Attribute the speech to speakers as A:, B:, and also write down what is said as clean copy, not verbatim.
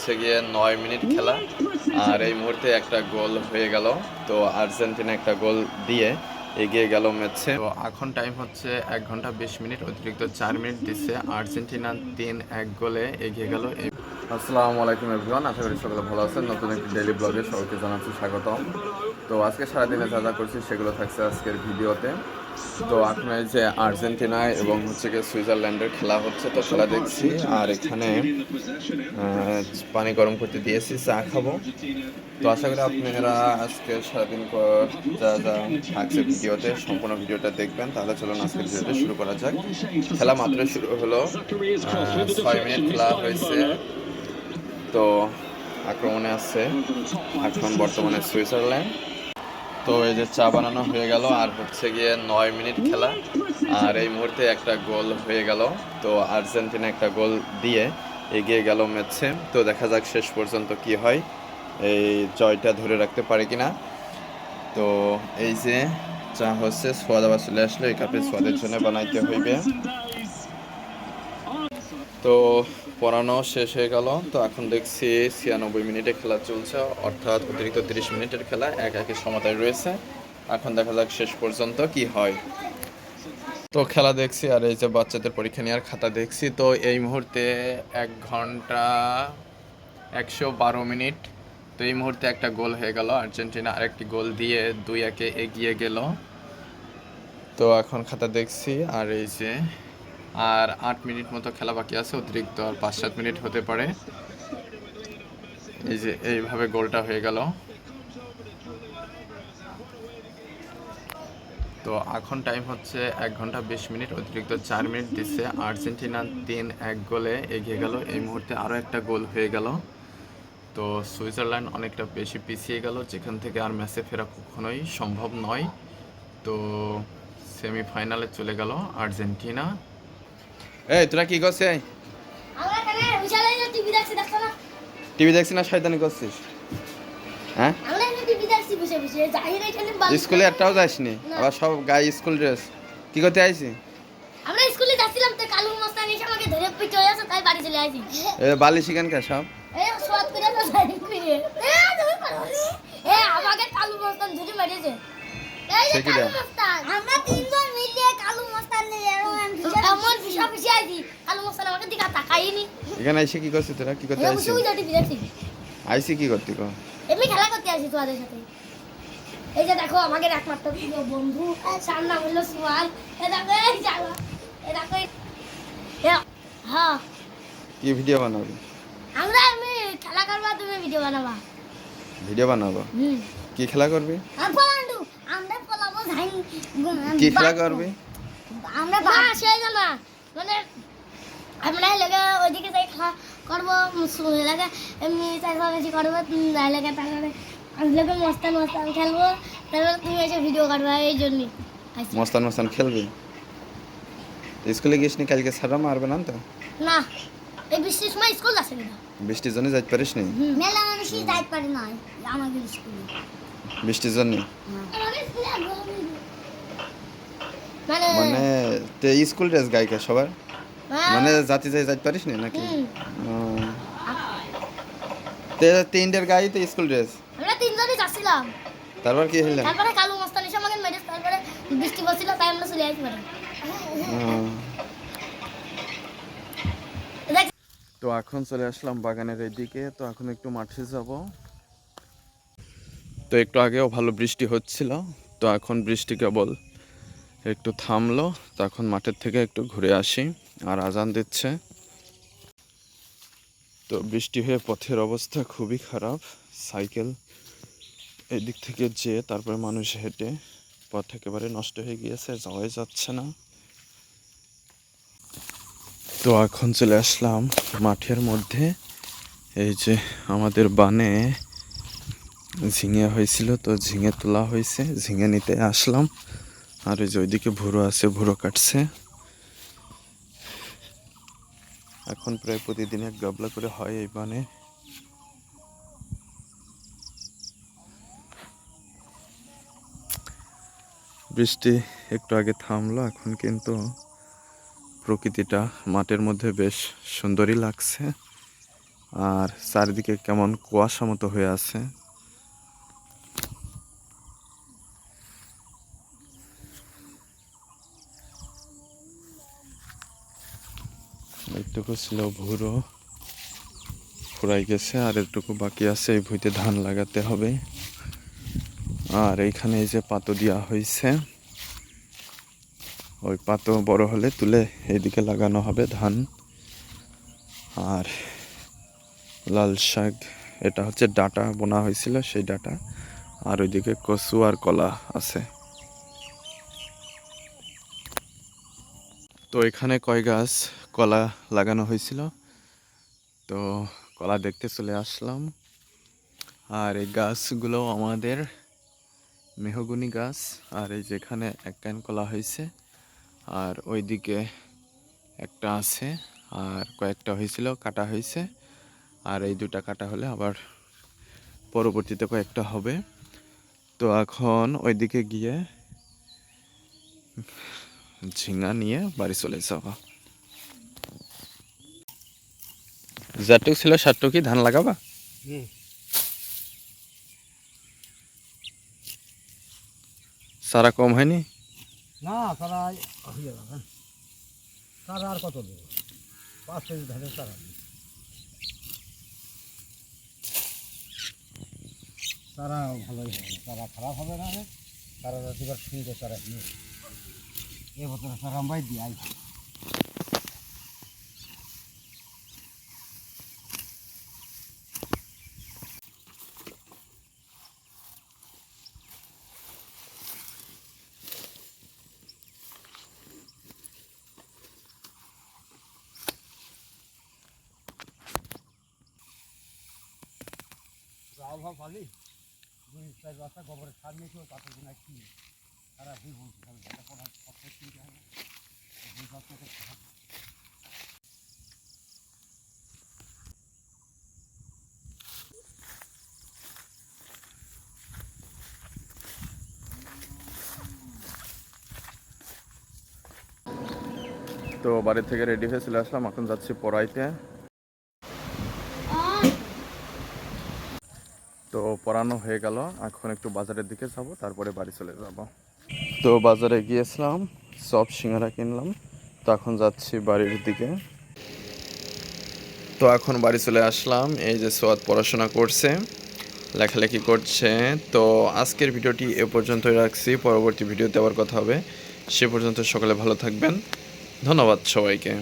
A: হচ্ছে গিয়ে 9 মিনিট খেলা, আর এই মুহূর্তে একটা গোল হয়ে গেল। তো আর্জেন্টিনা একটা গোল দিয়ে এগিয়ে গেল ম্যাচে। তো এখন টাইম হচ্ছে 1 ঘন্টা 20 মিনিট, অতিরিক্ত 4 মিনিট দিচ্ছে। আর্জেন্টিনা 3-1 গোলে এগিয়ে গেল। আসসালামু আলাইকুম এভরিওয়ান, আশা করি সকলে ভালো আছেন। নতুন একটি ডেইলি ব্লগে সবাইকে জানাচ্ছি স্বাগতম। তো আজকে সারাদিনে যা যা করছি সেগুলো থাকছে আজকের ভিডিওতে। তো এখন এই যে আর্জেন্টিনায় এবং হচ্ছে গিয়ে সুইজারল্যান্ডের খেলা হচ্ছে, তো খেলা দেখছি। আর এখানে পানি গরম করতে দিয়েছি, চা খাবো। তো আশা করি আপনারা আজকে সারাদিন যা যা থাকছে ভিডিওতে সম্পূর্ণ ভিডিওটা দেখবেন। তাহলে চলুন আজকের ভিডিওটা শুরু করা যাক। খেলা মাত্র শুরু হলো, 6 মিনিট খেলা হয়েছে। তো আক্রমণে আছে এখন বর্তমানে সুইজারল্যান্ড। তো এই যে চা বানানো হয়ে গেল, আর হচ্ছে গিয়ে 9 মিনিট খেলা, আর এই মুহূর্তে একটা গোল হয়ে গেল। তো আর্জেন্টিনা একটা গোল দিয়ে এগিয়ে গেল ম্যাচে। তো দেখা যাক শেষ পর্যন্ত কি হয়, এই জয়টা ধরে রাখতে পারে কিনা। তো এই যে চা হচ্ছে, সোয়াদ আবার চলে আসলো, এই কাপে সোয়াদের জন্য বানাইতে হইবে। তো পড়ানো শেষ হয়ে গেল। তো এখন দেখছি 96 মিনিটে খেলা চলছে, অর্থাৎ অতিরিক্ত 30 মিনিটের খেলা 1-1 সমতায় রয়েছে। এখন দেখা যাক শেষ পর্যন্ত কি হয়। তো খেলা দেখছি, আর এই যে বাচ্চাদের পরীক্ষা নেওয়ার খাতা দেখছি। তো এই মুহূর্তে 1 ঘন্টা 112 মিনিট। তো এই মুহূর্তে একটা গোল হয়ে গেল, আর্জেন্টিনা আরেকটি গোল দিয়ে 2-1 এগিয়ে গেল। তো এখন খাতা দেখছি, আর এই যে আর 8 মিনিট মতো খেলা বাকি আছে, অতিরিক্ত আর 5-7 মিনিট হতে পারে। এই যে এইভাবে গোলটা হয়ে গেল। তো এখন টাইম হচ্ছে 1 ঘন্টা 20 মিনিট, অতিরিক্ত 4 মিনিট দিচ্ছে। আর্জেন্টিনা 3-1 গোলে এগিয়ে গেল। এই মুহূর্তে আরও একটা গোল হয়ে গেল। তো সুইজারল্যান্ড অনেকটা বেশি পিছিয়ে গেল, যেখান থেকে আর ম্যাচে ফেরা কখনোই সম্ভব নয়। তো সেমিফাইনালে চলে গেল আর্জেন্টিনা। এই তোরা কি করছিস? টিভি দেখছি না, শয়তানি করছিস? হ্যাঁ, স্কুলে একটাও যাসনি, আবার সব গায়ে স্কুল ড্রেস। কি করতে আইছি?
B: আমরা স্কুলে যাচ্ছিলাম তো কালু মস্তান এসে আমাকে ধরে পিটে হয়েছে, তাই বাড়ি চলে আসি।
A: এ বালি শিখান কে সব?
B: এই সোয়াদ করে তো সাইড করে আমাকে কালু মস্তান ধরে মেরেছে। এই যে কালু মস্তান, আমরা তিনজন মিলে কালু মস্তান নিয়ে এমন পিছা পিছে আইছি, কালু মস্তান আমাকে দিকে তাকাইনি।
A: এখানে এসে কি করছিস তোরা? কি করতে আইছিস?
B: ওই টিভি দেখছি।
A: আইছি কি করতে কো?
B: এমনি খেলা করতে আসি তোমাদের সাথে। এই যে দেখো আমাকে একমাত্র প্রিয় বন্ধু, সামনে হলো সোয়াল। এই দেখো, এই জানো, এই দেখো। হ্যাঁ,
A: কি ভিডিও বানাবি?
B: আমি খেলা করবা, তুমি ভিডিও বানাবা।
A: ভিডিও বানাবো? কি খেলা করবি?
B: আমরা পলাবো ধান।
A: কি খেলা করবি?
B: আমরা বাস হয়ে গেল মানে আমরা লাগে ওইদিকে যাই খেলা করবো, লাগে এমনি চাইছি করবো লাগে, তারপরে আমি লাগে মস্তান মস্তান খেলবো, তারপরে তুমি এসে ভিডিও করবা। এই জন্যই
A: মস্তান মস্তান খেলবি? স্কুলে গিয়েছিস নি কালকে? সারা মারবে না তো?
B: না, এই বৃষ্টির সময় স্কুল আছে না।
A: বৃষ্টির জন্য যাইতে পারিস নি?
B: মেলা মানুষই যাইতে পারে না আমাদের স্কুলে
A: বৃষ্টির জন্য?
B: মানে
A: তে স্কুল ড্রেস গাইকা সবার, মানে জাতি যাই যাইতে পারিস নি নাকি? তে তিনটের গাই তো স্কুল ড্রেস।
B: আমরা তিনজনই যাচ্ছিলাম।
A: তারপর কি হলো?
B: তারপরে কালু মস্তান এসে আমাকে মেরেছে, তারপরে বৃষ্টি পড়ছিল, তাই আমরা চলে আসি পারে।
A: তো এখন চলে আসলাম বাগানের এদিকে। তো এখন একটু মাঠে যাব। তো একটু আগেও ভালো বৃষ্টি হচ্ছিল, তো এখন বৃষ্টি কেবল একটু থামলো। তো এখন মাঠের থেকে একটু ঘুরে আসি, আর আজান দিচ্ছে। তো বৃষ্টি হয়ে পথের অবস্থা খুবই খারাপ। সাইকেল এদিক থেকে যেয়ে তারপরে মানুষ হেঁটে পথ একেবারে নষ্ট হয়ে গিয়েছে, যাওয়াই যাচ্ছে না। তো এখন চলে আসলাম মাঠের মধ্যে। এই যে আমাদের বানে ঝিঙে হয়েছিল, তো ঝিঙে তোলা হয়েছে, ঝিঙে নিতে আসলাম। আর ওই যে ওইদিকে ভুরো আছে, ভুরো কাটছে। এখন প্রায় প্রতিদিন 1 গাবলা করে হয় এই বানে। বৃষ্টি একটু আগে থামলো, এখন কিন্তু প্রকৃতিটা মাঠের মধ্যে বেশ সুন্দরই লাগছে। আর চারিদিকে কেমন কুয়াশা মতো হয়ে আছে। এইটুকু ছিল ভুরো, ফুরাই গেছে, আর এটুকু বাকি আছে। এই ভুঁইতে ধান লাগাতে হবে। আর এইখানে এই যে পাতো দেওয়া হয়েছে, ওই পাতো বড় হলে তুলে এইদিকে লাগানো হবে ধান। আর লাল শাক, এটা হচ্ছে ডাঁটা বোনা হয়েছিল, সেই ডাঁটা। আর ওইদিকে কচু আর কলা আছে। তো এখানে কয় গাছ কলা লাগানো হয়েছিল, তো কলা দেখতে চলে আসলাম। আর এই গাছগুলো আমাদের মেহগনি গাছ। আর এই যেখানে এক কান কলা হয়েছে, আর ওইদিকে একটা আছে, আর কয়েকটা হয়েছিল কাটা হয়েছে। আর এই দুটা কাটা হলে আবার পরবর্তীতে কয়েকটা হবে। তো এখন ওইদিকে গিয়ে ঝিঙা নিয়ে বাড়ি চলে যাওয়া। যাটুক ছিল সাতটুকি ধান লাগাবা। সারা কম হয়নি?
C: না তারা হয়ে যাবে, তারা আর কত দেবো, 5 কেজি ধানের তারা তারা ভালোই হবে না, তারা খারাপ হবে না। তারা এবার সুন্দর তারা নিয়ে এ বছর তারা আমরাই দিই আই। অভাব পালি 2-4 বস্তা গোবরের সার নিয়েছিল, তাতে কিনা কি তারা ভুল বলছে, তাহলে যেটা করার সব কিনতে হবে।
A: তো বাড়ি থেকে রেডি হয়ে চলে আসলাম, এখন যাচ্ছি পড়াইতে। তো পড়ানো হয়ে গেল, এখন একটু বাজারের দিকে যাব, তারপরে বাড়ি চলে যাব। তো বাজারে গিয়েছিলাম, সব সিঙ্গারা কিনলাম। তো এখন যাচ্ছি বাড়ির দিকে। তো এখন বাড়ি চলে আসলাম। এই যে সোয়াদ পড়াশোনা করছে, লেখালেখি করছে। তো আজকের ভিডিওটি এ পর্যন্তই রাখছি, পরবর্তী ভিডিওতে আবার কথা হবে। সে পর্যন্ত সকলে ভালো থাকবেন। ধন্যবাদ সবাইকে।